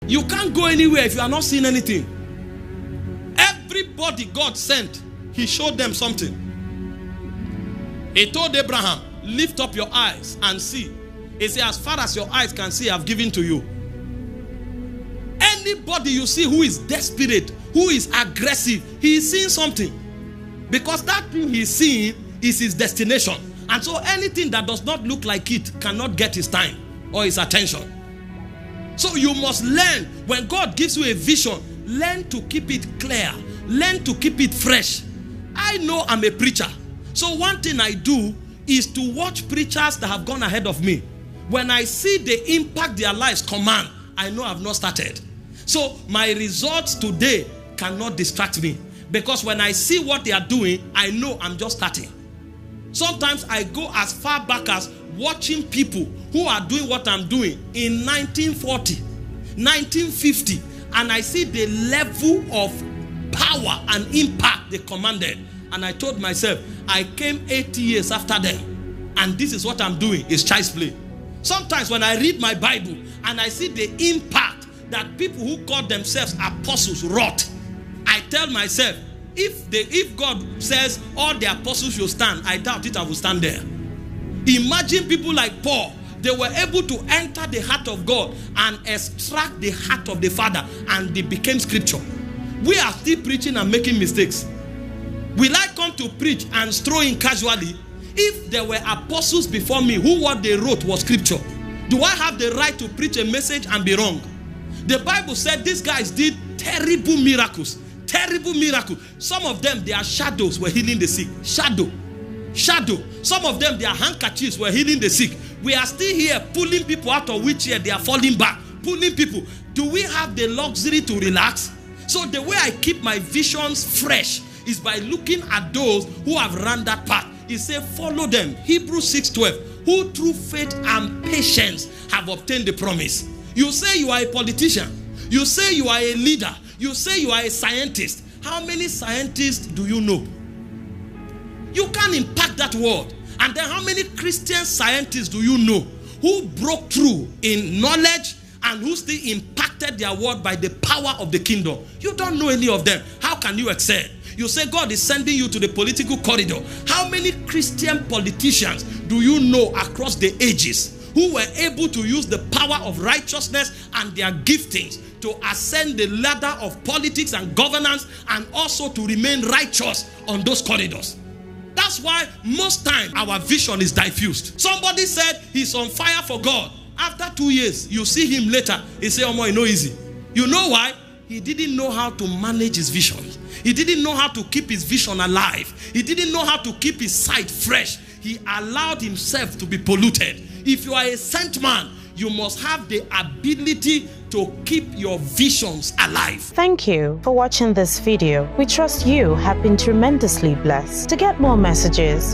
You can't go anywhere if you are not seeing anything. Everybody God sent, he showed them something. He told Abraham, lift up your eyes and see. He said, as far as your eyes can see, I've given to you. Anybody you see who is desperate, who is aggressive, he is seeing something. Because that thing he's seeing is his destination. And so anything that does not look like it cannot get his time or his attention. So you must learn, when God gives you a vision, learn to keep it clear. Learn to keep it fresh. I know I'm a preacher. So one thing I do is to watch preachers that have gone ahead of me. When I see the impact their lives command, I know I've not started. So my results today cannot distract me. Because when I see what they are doing, I know I'm just starting. Sometimes I go as far back as watching people who are doing what I'm doing in 1940, 1950, and I see the level of power and impact they commanded. And I told myself, I came 80 years after them, and this is what I'm doing, is child's play. Sometimes when I read my Bible and I see the impact that people who call themselves apostles wrought, I tell myself, if God says all the apostles should stand, I doubt it I will stand there. Imagine people like Paul. They were able to enter the heart of God and extract the heart of the Father, and they became scripture. We are still preaching and making mistakes. Will I come to preach and throw in casually? If there were apostles before me who what they wrote was scripture, do I have the right to preach a message and be wrong? The Bible said these guys did terrible miracles. Terrible miracle. Some of them, their shadows were healing the sick. Shadow. Some of them, their handkerchiefs were healing the sick. We are still here pulling people out of wheelchair. They are falling back. Pulling people. Do we have the luxury to relax? So the way I keep my visions fresh is by looking at those who have run that path. He said, follow them. Hebrews 6:12. Who through faith and patience have obtained the promise. You say you are a politician. You say you are a leader. You say you are a scientist. How many scientists do you know? You can't impact that world. And then how many Christian scientists do you know who broke through in knowledge and who still impacted their world by the power of the kingdom? You don't know any of them. How can you excel? You say God is sending you to the political corridor. How many Christian politicians do you know across the ages who were able to use the power of righteousness and their giftings to ascend the ladder of politics and governance, and also to remain righteous on those corridors? That's why most time our vision is diffused. Somebody said he's on fire for God. After 2 years, you see him later, he say, "Oh, it's no easy." You know why? He didn't know how to manage his vision. He didn't know how to keep his vision alive. He didn't know how to keep his sight fresh. He allowed himself to be polluted. If you are a sent man, you must have the ability to keep your visions alive. Thank you for watching this video. We trust you have been tremendously blessed. To get more messages,